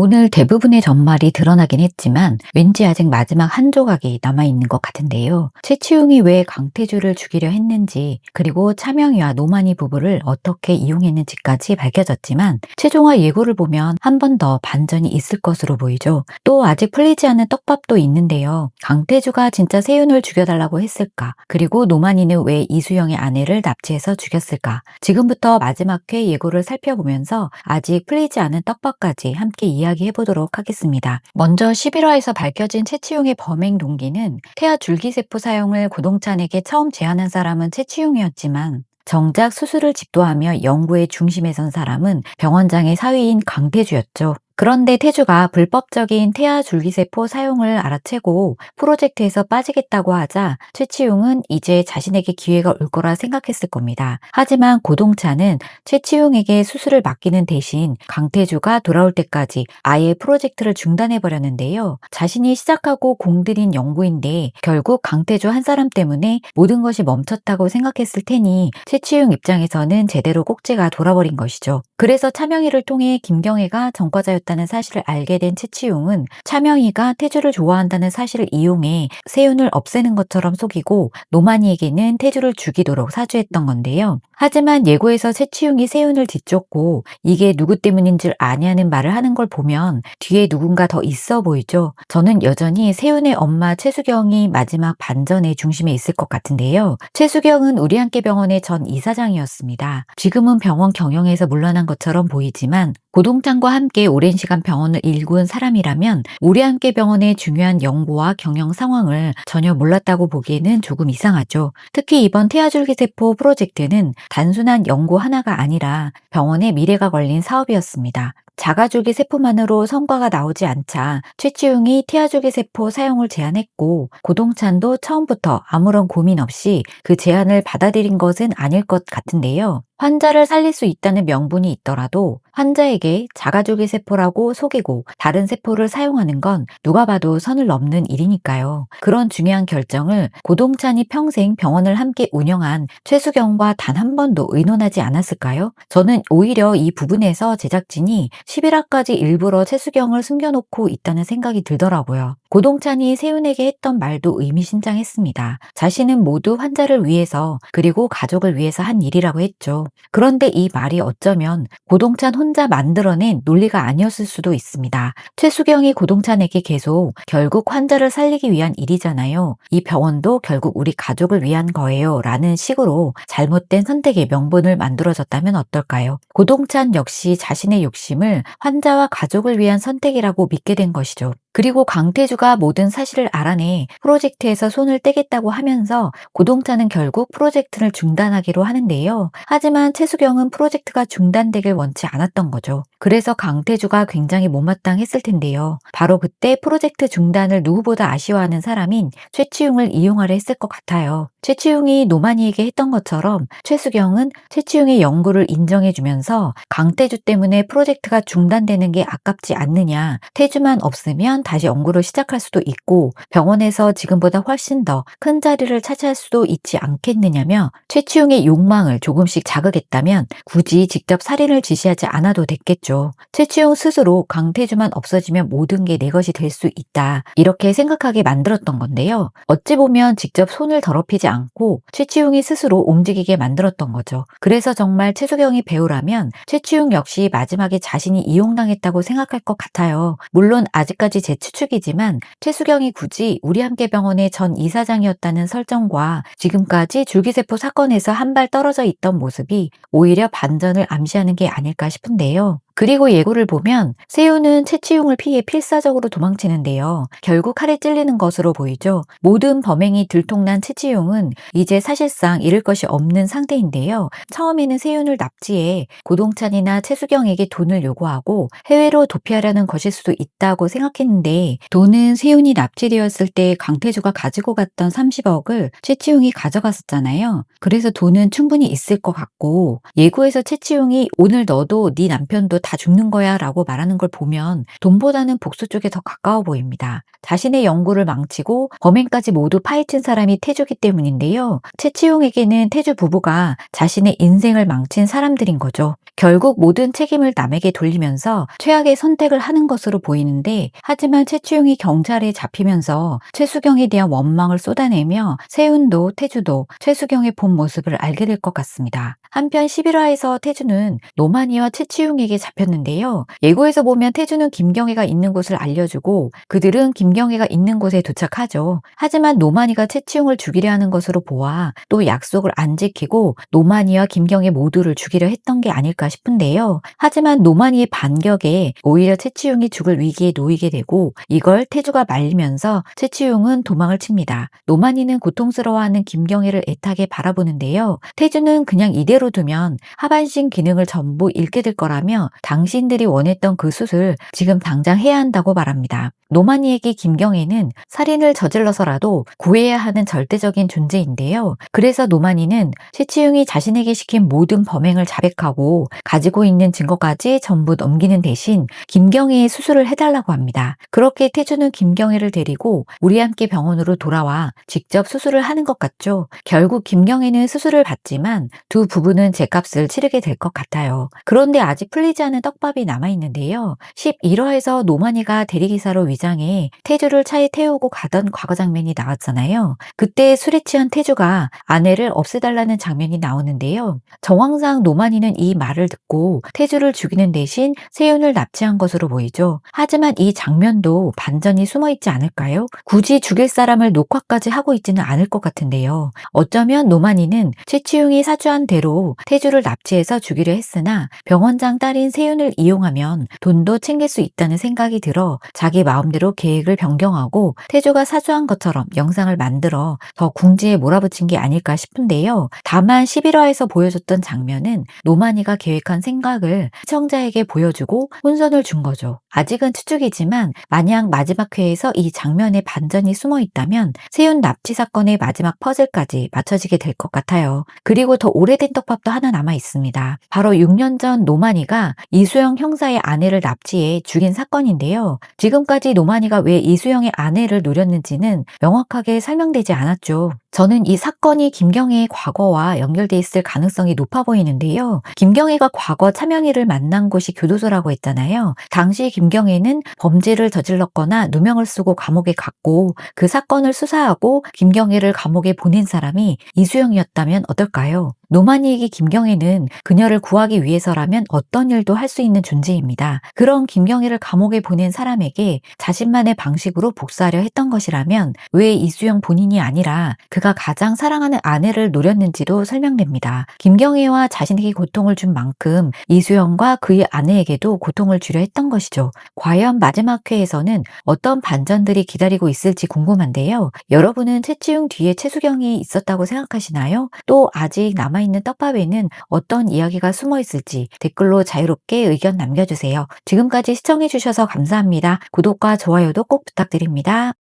오늘 대부분의 전말이 드러나긴 했지만 왠지 아직 마지막 한 조각이 남아있는 것 같은데요. 최치웅이 왜 강태주를 죽이려 했는지, 그리고 차명희와 노만희 부부를 어떻게 이용했는지까지 밝혀졌지만 최종화 예고를 보면 한 번 더 반전이 있을 것으로 보이죠. 또 아직 풀리지 않은 떡밥도 있는데요. 강태주가 진짜 세윤을 죽여달라고 했을까? 그리고 노만희는 왜 이수영의 아내를 납치해서 죽였을까? 지금부터 마지막 회 예고를 살펴보면서 아직 풀리지 않은 떡밥까지 함께 이야기해 보도록 하겠습니다. 먼저 11화에서 밝혀진 최치용의 범행 동기는 태아 줄기세포 사용을 고동찬에게 처음 제안한 사람은 최치용이었지만 정작 수술을 집도하며 연구의 중심에 선 사람은 병원장의 사위인 강태주였죠. 그런데 태주가 불법적인 태아 줄기세포 사용을 알아채고 프로젝트에서 빠지겠다고 하자 최치용은 이제 자신에게 기회가 올 거라 생각했을 겁니다. 하지만 고동찬은 최치용에게 수술을 맡기는 대신 강태주가 돌아올 때까지 아예 프로젝트를 중단해버렸는데요. 자신이 시작하고 공들인 연구인데 결국 강태주 한 사람 때문에 모든 것이 멈췄다고 생각했을 테니 최치용 입장에서는 제대로 꼭지가 돌아버린 것이죠. 그래서 차명희를 통해 김경애가 전과자였다는 사실을 알게 된 최치용은 차명희가 태주를 좋아한다는 사실을 이용해 세윤을 없애는 것처럼 속이고 노만희에게는 태주를 죽이도록 사주했던 건데요. 하지만 예고에서 최치용이 세윤을 뒤쫓고 이게 누구 때문인 줄 아냐는 말을 하는 걸 보면 뒤에 누군가 더 있어 보이죠. 저는 여전히 세윤의 엄마 최수경이 마지막 반전의 중심에 있을 것 같은데요. 최수경은 우리함께 병원의 전 이사장이었습니다. 지금은 병원 경영에서 물러난 것처럼 보이지만 고동찬과 함께 오랜 시간 병원을 일군 사람이라면 우리함께 병원의 중요한 연구와 경영 상황을 전혀 몰랐다고 보기에는 조금 이상하죠. 특히 이번 태아줄기세포 프로젝트는 단순한 연구 하나가 아니라 병원의 미래가 걸린 사업이었습니다. 자가줄기 세포만으로 성과가 나오지 않자 최치용이 태아줄기 세포 사용을 제안했고 고동찬도 처음부터 아무런 고민 없이 그 제안을 받아들인 것은 아닐 것 같은데요. 환자를 살릴 수 있다는 명분이 있더라도 환자에게 자가줄기 세포라고 속이고 다른 세포를 사용하는 건 누가 봐도 선을 넘는 일이니까요. 그런 중요한 결정을 고동찬이 평생 병원을 함께 운영한 최수경과 단 한 번도 의논하지 않았을까요? 저는 오히려 이 부분에서 제작진이 11화까지 일부러 최수경을 숨겨놓고 있다는 생각이 들더라고요. 고동찬이 세윤에게 했던 말도 의미심장했습니다. 자신은 모두 환자를 위해서 그리고 가족을 위해서 한 일이라고 했죠. 그런데 이 말이 어쩌면 고동찬 혼자 만들어낸 논리가 아니었을 수도 있습니다. 최수경이 고동찬에게 계속 결국 환자를 살리기 위한 일이잖아요. 이 병원도 결국 우리 가족을 위한 거예요. 라는 식으로 잘못된 선택의 명분을 만들어졌다면 어떨까요? 고동찬 역시 자신의 욕심을 환자와 가족을 위한 선택이라고 믿게 된 것이죠. 그리고 강태주가 모든 사실을 알아내 프로젝트에서 손을 떼겠다고 하면서 고동찬은 결국 프로젝트를 중단하기로 하는데요. 하지만 최수경은 프로젝트가 중단되길 원치 않았던 거죠. 그래서 강태주가 굉장히 못마땅했을 텐데요. 바로 그때 프로젝트 중단을 누구보다 아쉬워하는 사람인 최치용을 이용하려 했을 것 같아요. 최치용이 노만희에게 했던 것처럼 최수경은 최치용의 연구를 인정해주면서 강태주 때문에 프로젝트가 중단되는 게 아깝지 않느냐, 태주만 없으면 다시 연구를 시작할 수도 있고 병원에서 지금보다 훨씬 더 큰 자리를 차지할 수도 있지 않겠느냐며 최치용의 욕망을 조금씩 자극했다면 굳이 직접 살인을 지시하지 않아도 됐겠죠. 최치용 스스로 강태주만 없어지면 모든 게 내 것이 될 수 있다, 이렇게 생각하게 만들었던 건데요. 어찌 보면 직접 손을 더럽히지 않고 최치용이 스스로 움직이게 만들었던 거죠. 그래서 정말 최수경이 배우라면 최치용 역시 마지막에 자신이 이용당했다고 생각할 것 같아요. 물론 아직까지 제 추측이지만 최수경이 굳이 우리함께 병원의 전 이사장이었다는 설정과 지금까지 줄기세포 사건에서 한 발 떨어져 있던 모습이 오히려 반전을 암시하는 게 아닐까 싶은데요. 그리고 예고를 보면 세윤은 최치용을 피해 필사적으로 도망치는데요. 결국 칼에 찔리는 것으로 보이죠. 모든 범행이 들통난 최치용은 이제 사실상 잃을 것이 없는 상태인데요. 처음에는 세윤을 납치해 고동찬이나 최수경에게 돈을 요구하고 해외로 도피하려는 것일 수도 있다고 생각했는데 돈은 세윤이 납치되었을 때 강태주가 가지고 갔던 30억을 최치용이 가져갔었잖아요. 그래서 돈은 충분히 있을 것 같고 예고에서 최치용이 오늘 너도 네 남편도 다 죽는 거야 라고 말하는 걸 보면 돈보다는 복수 쪽에 더 가까워 보입니다. 자신의 연구를 망치고 범행까지 모두 파헤친 사람이 태주기 때문인데요. 최치용에게는 태주 부부가 자신의 인생을 망친 사람들인 거죠. 결국 모든 책임을 남에게 돌리면서 최악의 선택을 하는 것으로 보이는데, 하지만 최치용이 경찰에 잡히면서 최수경에 대한 원망을 쏟아내며 세훈도 태주도 최수경의 본 모습을 알게 될 것 같습니다. 한편 11화에서 태주는 노만이와 최치용에게 잡혔는데요. 예고에서 보면 태주는 김경애가 있는 곳을 알려주고 그들은 김경애가 있는 곳에 도착하죠. 하지만 노만이가 최치용을 죽이려 하는 것으로 보아 또 약속을 안 지키고 노만이와 김경애 모두를 죽이려 했던 게 아닐까 싶은데요. 하지만 노만이의 반격에 오히려 최치용이 죽을 위기에 놓이게 되고 이걸 태주가 말리면서 최치용은 도망을 칩니다. 노만이는 고통스러워하는 김경애를 애타게 바라보는데요. 태주는 그냥 이대로 두면 하반신 기능을 전부 잃게 될 거라며 당신들이 원했던 그 수술 지금 당장 해야 한다고 말합니다. 노만이에게 김경애는 살인을 저질러서라도 구해야 하는 절대적인 존재인데요. 그래서 노만이는 최치용이 자신에게 시킨 모든 범행을 자백하고 가지고 있는 증거까지 전부 넘기는 대신 김경애의 수술을 해달라고 합니다. 그렇게 태주는 김경애를 데리고 우리 함께 병원으로 돌아와 직접 수술을 하는 것 같죠. 결국 김경애는 수술을 받지만 두 부부는 제값을 치르게 될 것 같아요. 그런데 아직 풀리지 않은 떡밥이 남아있는데요. 11화에서 노만이가 대리기사로 위장해 태주를 차에 태우고 가던 과거 장면이 나왔잖아요. 그때 술에 취한 태주가 아내를 없애달라는 장면이 나오는데요. 정황상 노만이는 이 말을 듣고 태주를 죽이는 대신 세윤을 납치한 것으로 보이죠. 하지만 이 장면도 반전이 숨어있지 않을까요? 굳이 죽일 사람을 녹화까지 하고 있지는 않을 것 같은데요. 어쩌면 노만이는 최치용이 사주한 대로 태주를 납치해서 죽이려 했으나 병원장 딸인 세윤을 이용하면 돈도 챙길 수 있다는 생각이 들어 자기 마음대로 계획을 변경하고 태주가 사주한 것처럼 영상을 만들어 더 궁지에 몰아붙인 게 아닐까 싶은데요. 다만 11화에서 보여줬던 장면은 노만이가 계획한 생각을 시청자에게 보여주고 혼선을 준 거죠. 아직은 추측이지만 만약 마지막 회에서 이 장면에 반전이 숨어 있다면 세윤 납치 사건의 마지막 퍼즐까지 맞춰지게 될 것 같아요. 그리고 더 오래된 떡밥도 하나 남아 있습니다. 바로 6년 전 노만이가 이수영 형사의 아내를 납치해 죽인 사건인데요. 지금까지 노만이가 왜 이수영의 아내를 노렸는지는 명확하게 설명되지 않았죠. 저는 이 사건이 김경애의 과거와 연결돼 있을 가능성이 높아 보이는데요. 김경애가 과거 차명희를 만난 곳이 교도소라고 했잖아요. 당시 김경애는 범죄를 저질렀거나 누명을 쓰고 감옥에 갔고 그 사건을 수사하고 김경애를 감옥에 보낸 사람이 이수영이었다면 어떨까요? 노만이에게 김경애는 그녀를 구하기 위해서라면 어떤 일도 할 수 있는 존재입니다. 그런 김경애를 감옥에 보낸 사람에게 자신만의 방식으로 복수하려 했던 것이라면 왜 이수영 본인이 아니라 그가 가장 사랑하는 아내를 노렸는지도 설명됩니다. 김경애와 자신에게 고통을 준 만큼 이수영과 그의 아내에게도 고통을 주려 했던 것이죠. 과연 마지막 회에서는 어떤 반전들이 기다리고 있을지 궁금한데요. 여러분은 최치용 뒤에 최수경이 있었다고 생각하시나요? 또 아직 남아있는 떡밥에는 어떤 이야기가 숨어 있을지 댓글로 자유롭게 의견 남겨주세요. 지금까지 시청해주셔서 감사합니다. 구독과 좋아요도 꼭 부탁드립니다.